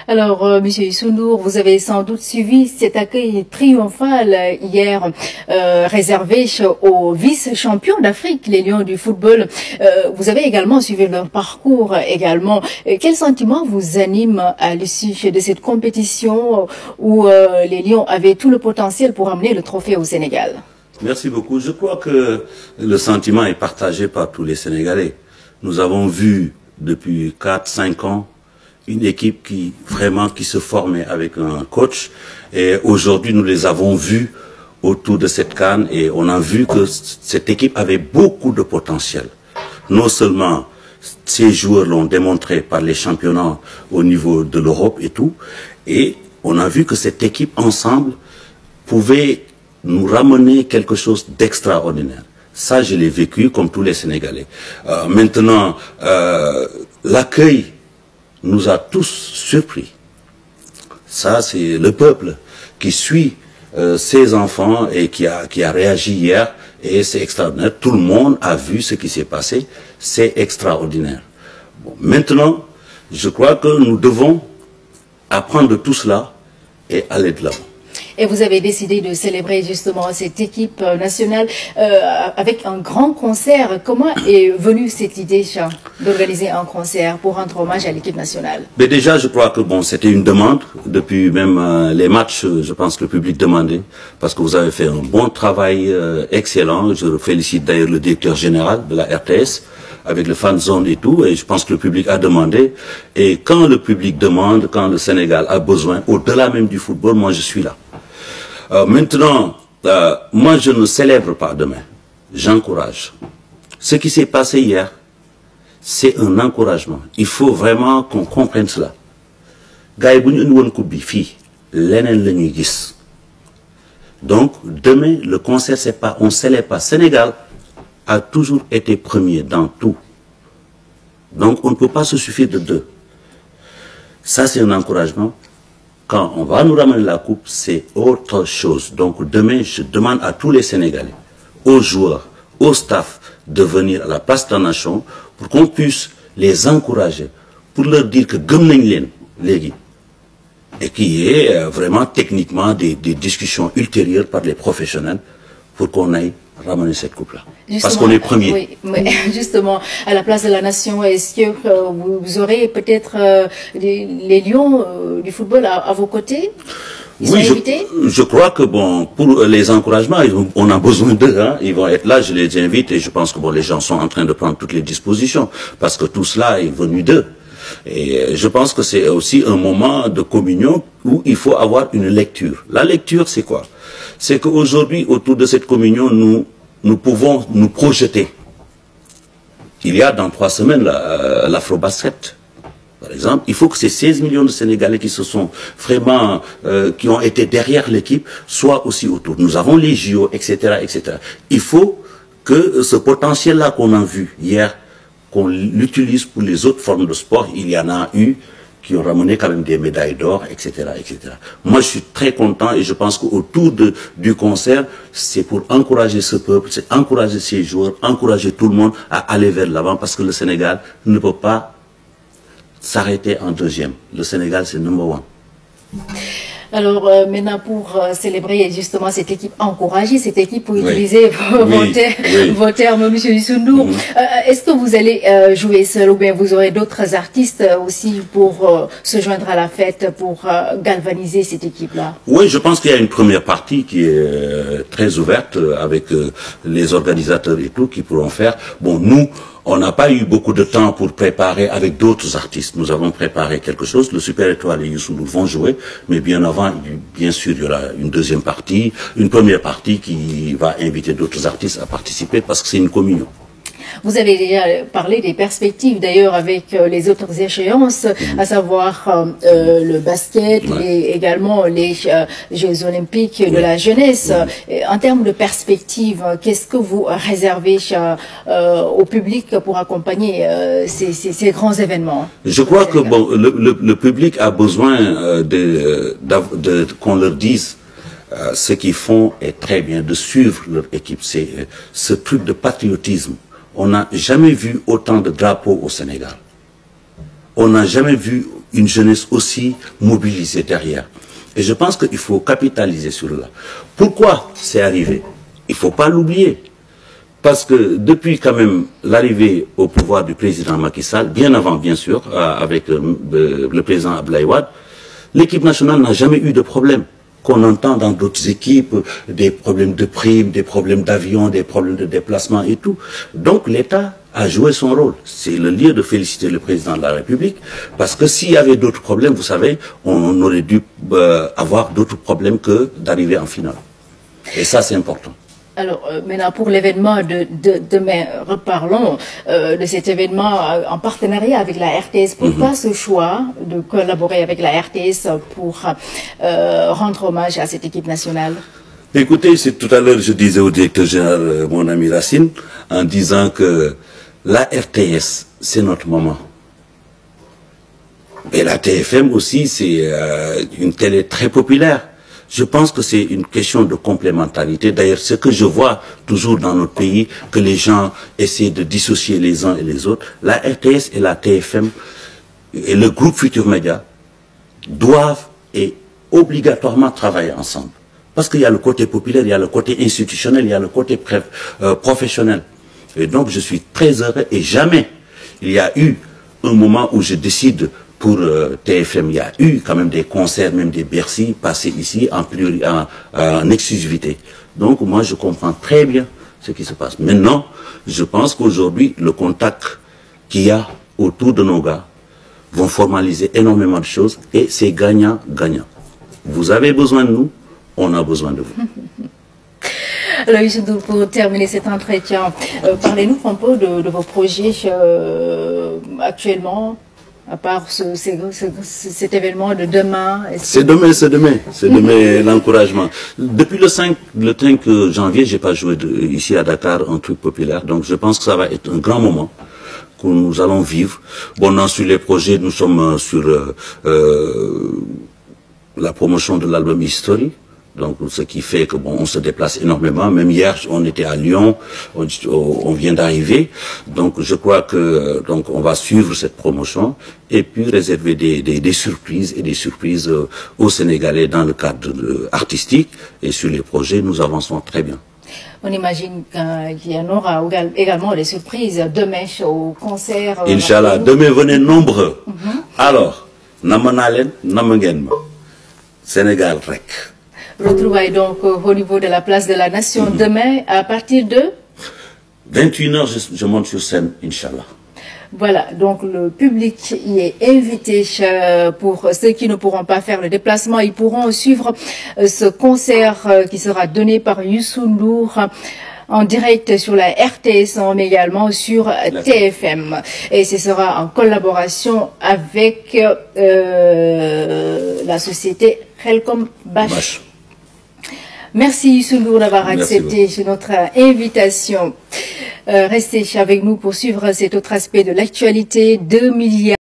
Alors, Monsieur Youssou N'Dour, vous avez sans doute suivi cet accueil triomphal hier réservé aux vice-champions d'Afrique, les Lions du football. Vous avez également suivi leur parcours également. Quel sentiment vous anime à l'issue de cette compétition où les Lions avaient tout le potentiel pour amener le trophée au Sénégal? Merci beaucoup. Je crois que le sentiment est partagé par tous les Sénégalais. Nous avons vu depuis 4-5 ans une équipe qui se formait avec un coach, et aujourd'hui nous les avons vus autour de cette CAN et on a vu que cette équipe avait beaucoup de potentiel. Non seulement ces joueurs l'ont démontré par les championnats au niveau de l'Europe et tout, et on a vu que cette équipe ensemble pouvait nous ramener quelque chose d'extraordinaire. Ça, je l'ai vécu comme tous les Sénégalais. Maintenant, l'accueil nous a tous surpris. Ça, c'est le peuple qui suit ses enfants et qui a réagi hier, et c'est extraordinaire. Tout le monde a vu ce qui s'est passé. C'est extraordinaire. Bon, maintenant, je crois que nous devons apprendre de tout cela et aller de l'avant. Et vous avez décidé de célébrer justement cette équipe nationale avec un grand concert. Comment est venue cette idée d'organiser un concert pour rendre hommage à l'équipe nationale? Mais déjà, je crois que bon, c'était une demande. Depuis même les matchs, je pense que le public demandait. Parce que vous avez fait un bon travail excellent. Je félicite d'ailleurs le directeur général de la RTS avec le fan zone et tout. Et je pense que le public a demandé. Et quand le public demande, quand le Sénégal a besoin, au-delà même du football, moi je suis là. Maintenant, moi je ne célèbre pas demain, j'encourage. Ce qui s'est passé hier, c'est un encouragement. Il faut vraiment qu'on comprenne cela. Donc demain, le concert, c'est pas, on ne célèbre pas. Sénégal a toujours été premier dans tout. Donc on ne peut pas se suffire de deux. Ça c'est un encouragement. Quand on va nous ramener la coupe, c'est autre chose. Donc demain, je demande à tous les Sénégalais, aux joueurs, au staff, de venir à la place de la nation pour qu'on puisse les encourager, pour leur dire que Gumnenglen, Légui, et qu'il y ait vraiment techniquement des discussions ultérieures par les professionnels pour qu'on aille ramener cette coupe-là. Parce qu'on est premier. Oui, mais justement, à la place de la nation, est-ce que vous aurez peut-être les Lions du football à vos côtés? Oui, je crois que bon, pour les encouragements, on a besoin d'eux. Hein. Ils vont être là, je les invite, et je pense que bon, les gens sont en train de prendre toutes les dispositions, parce que tout cela est venu d'eux. Et je pense que c'est aussi un moment de communion où il faut avoir une lecture. La lecture, c'est quoi? C'est qu'aujourd'hui, autour de cette communion, nous pouvons nous projeter. Il y a dans 3 semaines l'Afrobasket. Par exemple, il faut que ces 16 millions de Sénégalais qui se sont vraiment, qui ont été derrière l'équipe, soient aussi autour. Nous avons les JO, etc., etc. Il faut que ce potentiel-là qu'on a vu hier, qu'on l'utilise pour les autres formes de sport. Il y en a eu qui ont ramené quand même des médailles d'or, etc., etc. Moi, je suis très content et je pense qu'autour du concert, c'est pour encourager ce peuple, c'est encourager ces joueurs, encourager tout le monde à aller vers l'avant, parce que le Sénégal ne peut pas s'arrêter en deuxième. Le Sénégal, c'est number 1. Alors maintenant, pour célébrer justement cette équipe, encourager cette équipe, pour utiliser vos termes, M. Youssou N'Dour, est-ce que vous allez jouer seul, ou bien vous aurez d'autres artistes aussi pour se joindre à la fête, pour galvaniser cette équipe-là? Oui, je pense qu'il y a une première partie qui est très ouverte avec les organisateurs et tout qui pourront faire. Bon, nous, on n'a pas eu beaucoup de temps pour préparer avec d'autres artistes. Nous avons préparé quelque chose. Le Super Étoile et Youssou N'Dour vont jouer, mais bien avant, bien sûr, il y aura une deuxième partie, une première partie qui va inviter d'autres artistes à participer parce que c'est une communion. Vous avez déjà parlé des perspectives d'ailleurs avec les autres échéances, à savoir le basket et également les Jeux olympiques de la jeunesse. En termes de perspectives, qu'est-ce que vous réservez au public pour accompagner ces grands événements? Je crois que bon, le public a besoin qu'on leur dise ce qu'ils font est très bien, de suivre leur équipe. C'est ce truc de patriotisme. On n'a jamais vu autant de drapeaux au Sénégal. On n'a jamais vu une jeunesse aussi mobilisée derrière. Et je pense qu'il faut capitaliser sur là. Pourquoi c'est arrivé? Il ne faut pas l'oublier. Parce que depuis quand même l'arrivée au pouvoir du président Macky Sall, bien avant bien sûr, avec le président Abdoulaye Wade, l'équipe nationale n'a jamais eu de problème. Qu'on entend dans d'autres équipes, des problèmes de primes, des problèmes d'avion, des problèmes de déplacement et tout. Donc l'État a joué son rôle. C'est le lieu de féliciter le président de la République, parce que s'il y avait d'autres problèmes, vous savez, on aurait dû avoir d'autres problèmes que d'arriver en finale. Et ça, c'est important. Alors, maintenant, pour l'événement de demain, reparlons de cet événement en partenariat avec la RTS. Pourquoi ce choix de collaborer avec la RTS pour rendre hommage à cette équipe nationale? Écoutez, tout à l'heure, je disais au directeur général, mon ami Racine, en disant que la RTS, c'est notre maman. Et la TFM aussi, c'est une télé très populaire. Je pense que c'est une question de complémentarité. D'ailleurs, ce que je vois toujours dans notre pays, que les gens essaient de dissocier les uns et les autres, la RTS et la TFM et le groupe Futur Média doivent et obligatoirement travailler ensemble. Parce qu'il y a le côté populaire, il y a le côté institutionnel, il y a le côté professionnel. Et donc, je suis très heureux et jamais il y a eu un moment où je décide pour TFM, il y a eu quand même des concerts, même des Bercy, passés ici en exclusivité. Donc moi, je comprends très bien ce qui se passe. Maintenant, je pense qu'aujourd'hui, le contact qu'il y a autour de nos gars vont formaliser énormément de choses et c'est gagnant-gagnant. Vous avez besoin de nous, on a besoin de vous. Alors, Youssou, pour terminer cet entretien, parlez-nous un peu de vos projets actuellement, à part cet événement de demain. C'est demain l'encouragement. Depuis le 5 janvier, j'ai pas joué ici à Dakar un truc populaire, donc je pense que ça va être un grand moment que nous allons vivre. Bon, non, sur les projets, nous sommes sur la promotion de l'album History. Donc, ce qui fait que bon, on se déplace énormément. Même hier, on était à Lyon, on vient d'arriver. Donc, je crois que donc on va suivre cette promotion et puis réserver des surprises et des surprises aux Sénégalais dans le cadre artistique et sur les projets, nous avançons très bien. On imagine qu'il y en aura également des surprises demain au concert. Inch'Allah, demain venez nombreux. Alors, Namanalen, Namangenma, Sénégal Rek. Retrouvailles donc au niveau de la place de la Nation demain à partir de 21h, je monte sur scène, Inch'Allah. Voilà, donc le public y est invité. Pour ceux qui ne pourront pas faire le déplacement, ils pourront suivre ce concert qui sera donné par Youssou N'Dour en direct sur la RTS, mais également sur TFM. Et ce sera en collaboration avec la société Helcom Bash. Merci Youssou N'Dour d'avoir accepté notre invitation. Restez avec nous pour suivre cet autre aspect de l'actualité. 2 milliards